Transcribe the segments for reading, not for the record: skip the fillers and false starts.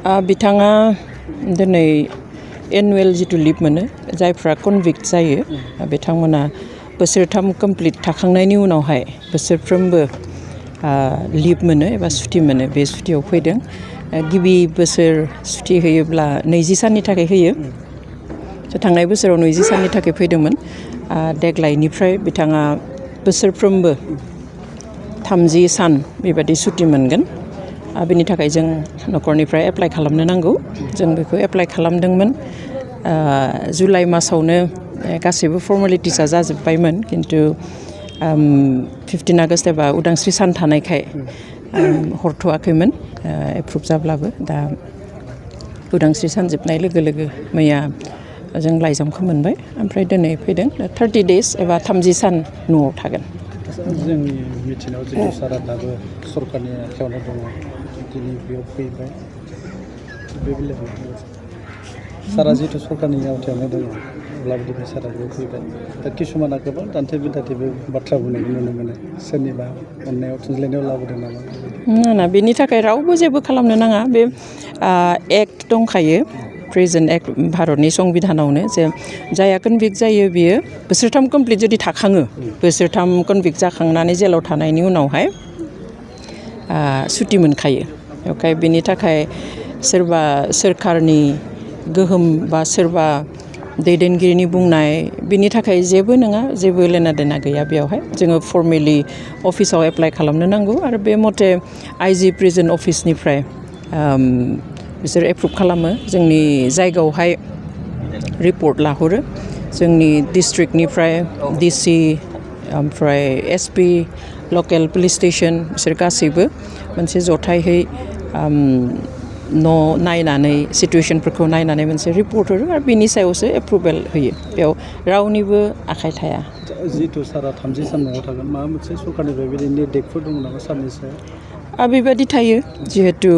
बिथाङा दिनै एनुवेल जितु लिभ मोनो जायफ्रा कनभिक्ट जायो बिथांमोना बोसोरथाम कमप्लिट थाखांनायनि उनावहाय बोसोरफ्रोमबो लिभ मोनो एबा सुटि मोनो बे सुटियाव फैदों गिबि बोसोर सुटि होयोब्ला 20 साननि थाखाय होयो थांनाय बोसोराव 20 साननि थाखाय फैदोंमोन देग्लायनिफ्राय बिथाङा बोसोरफ्रोमबो 30 सान बेबादि सुटि मोनगोन बेनि थाखाय जों न'खरनिफ्राय एप्लाइ खालामनो नांगौ जों बेखौ एप्लाइ खालामदोंमोन जुलाइ मासावनो गासैबो फर्मेलिटिसआ जाजोबबायमोन खिन्थु 15 आगस्ट एबा उदांस्रि सान थानायखाय हरथ'वाखैमोन एप्रुभ जाब्लाबो दा उदांस्रि सान जोबनाय लोगो लोगो मैया जों लाइजामखौ मोनबाय ओमफ्राय दिनै फैदों 30 डेज एबा 30 सान न'आव थागोन जोंनि मिथिनायाव जितु सारा दाबो सरकारनि आखायावनो दङ दिनै बेयाव फैबाय बे बेलायाव सारा जितु सरकारनि आवथायावनो दङ अब्लाबो दिनै सारा बेयाव फैबाय दा किसुमाना गोबां दान्थे बिदान्थेबो बाथ्रा बुंनायखौ नुनो मोनो सोरनिबा अननायाव थुनज्लायनायाव लाबोदों नामा ना बेनि थाखाय रावबो जेबो खालामनो नाङा बे एक्ट दंखायो प्रेजेन्ट एक्ट भारतनि संबिधानावनो जे जाया कनभिक्ट जायो बियो बोसोरथाम कमप्लिट जुदि थाखाङो बोसोरथाम कनभिक्ट जाखांनानै जेलाव थानायनि उनावहाय सुटि मोनखायो बेवहाय बेनि थाखाय सोरबा सोरखारनि गोहोम बा सोरबा दैदेनगिरिनि बुंनाय बिनि थाखाय जेबो नङा जेबो लेना देना गैया बेवहाय जोङो फर्मेलि अफिसाव एप्लाइ खालामनो नांगौ आरो बे मथे आइजि प्रिजन अफिसनिफ्राय बिसोर एप्रुभ खालामो जोंनि जायगायावहाय रिपर्ट लाहरो जोंनि डिस्ट्रिक्टनिफ्राय डिसि ओमफ्राय एसपि लकेल पुलिस स्टेशन बिसोर गासैबो मोनसे जथायहै न' नायनानै सिटुएशनफोरखौ नायनानै मोनसे रिपर्ट हरो आरो बिनि सायावसो एप्रुभेल होयो बेयाव रावनिबो आखाइ थाया जितु सारा 30 सान न'आव थागोन माबा मोनसे सरकारनिफ्राय बेबायदि निर्देशफोर दङ नामा साननि सायाव बेबायदि थायो जिहेतु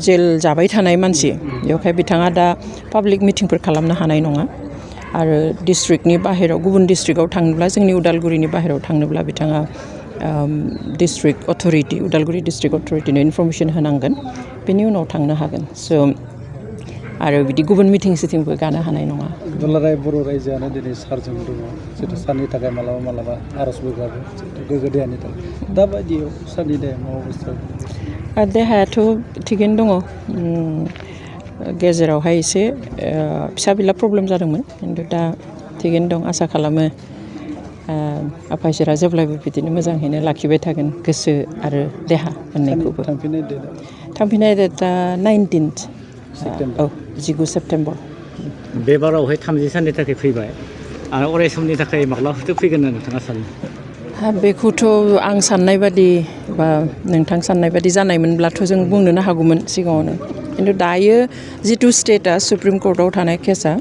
जेल जाबाय थानाय मानसि बेवहाय बिथाङा दा पाब्लिक मिटिंफोर खालामनो हानाय नङा आरो डिस्ट्रिक्टनि बाहेराव गुबुन डिस्ट्रिक्टआव थांनोब्ला जोंनि उदालगुरिनि बाहेराव थांनोब्ला बिथाङा डिस्ट्रिक्ट अथरिटि उदालगुरि डिस्ट्रिक्ट अथरिटिनो इनफरमेसन होनांगोन बेनि उनाव थांनो हागोन स' आरो बिदि गुबुन मिटिं सिटिंबो गानो हानाय नङा दुलाराय बर' रायजोआनो दिनै सारजों दङ जितु सारनि थाखाय मालाबा आर'जबो गाबो गोग्गो देहानि थाखाय दाबायदियाव सारनि देहाया मा अबस्था देहायाथ' थिगैनो दङ गेजेरावहाय एसे फिसा बिला प्रब्लेम जादोंमोन खिन्थु दा थिगैनो दं आसा खालामो आफा इसोरा जेब्लायबो बिदिनो मोजाङैनो लाखिबाय थागोन गोसो आरो देहा मोननैखौबो थांफिननाय डेटआ 19 19 सेप्तेम्बर बे बारावहाय 30 साननि थाखाय फैबाय आरो अराय समनि थाखाय माब्लाबाथो फैगोन होनना नोंथाङा सानो बेखौथ' आं साननाय बादि बा नोंथां साननाय बादि जानायमोनब्लाथ' जों बुंनोनो हागौमोन सिगाङावनो खिन्थु दायो जिथु स्टेटास सुप्रिम कर्टआव थानाय केसा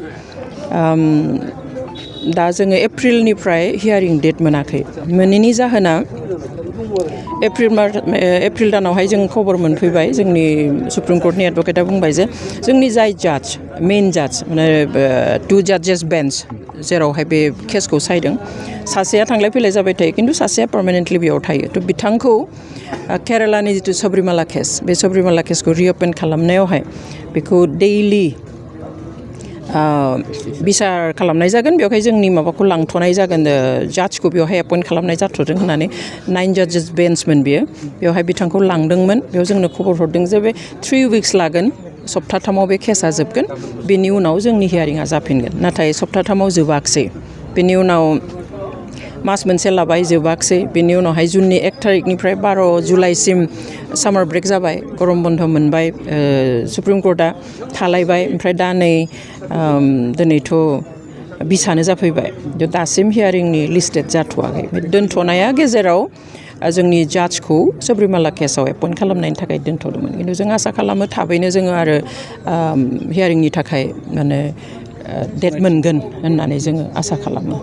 दा जोङो एप्रिलनिफ्राय हियारिं डेट मोनाखै मोनैनि जाहोना एप्रिल दानावहाय जों खबर मोनफैबाय जोंनि सुप्रिम कर्टनि एडभकेटआ बुंबाय जे जोंनि जाय जाज मेइन जाज माने 2 जाजेस बेन्च जेरावहाय बे केसखौ सायदों सासेया थांलाय फैलाय जाबाय थायो खिन्थु सासेया पार्मानेन्टलि बेयाव थायो थ' बिथांखौ केरालानि जिथु सबरिमाला केस बे सबरिमाला केसखौ रिअपेन खालामनायावहाय बेखौ डेइलि बिसार खालामनाय जागोन बेवहाय जोंनि माबाखौ लांथ'नाय जागोन जाजखौ बेवहाय एपइन्ट खालामनाय जाथ'दों होननानै 9 जाजेस बेन्चमोन बियो बेवहाय बिथांखौ लांदोंमोन बेयाव जोंनो खबर हरदों जे बे 3 उइक्स लागोन सप्ताथामाव बे केसा जोबगोन बेनि उनाव जोंनि हियारिंआ जाफिनगोन नाथाय सप्ताथामाव जोबाखसै बेनि उनाव मास मोनसे लाबाय जोबाखसै बेनि उनावहाय जुननि 1 थारिखनिफ्राय 12 जुलाइसिम सामार ब्रेक जाबाय गरम बन्द मोनबाय सुप्रिम कर्टआ थालायबाय ओमफ्राय दा नै दिनैथ' बिसानो जाफैबाय दासिम हियारिंनि लिस्टेड जाथ'वाखै दोनथ'नाया गेजेराव जोंनि जाजखौ सबरिमाला केसाव एपइन्ट खालामनायनि थाखाय दोनथ'दोंमोन खिन्थु जों आसा खालामो थाबैनो जोङो आरो हियारिंनि थाखाय माने डेट मोनगोन होननानै जोङो आसा खालामो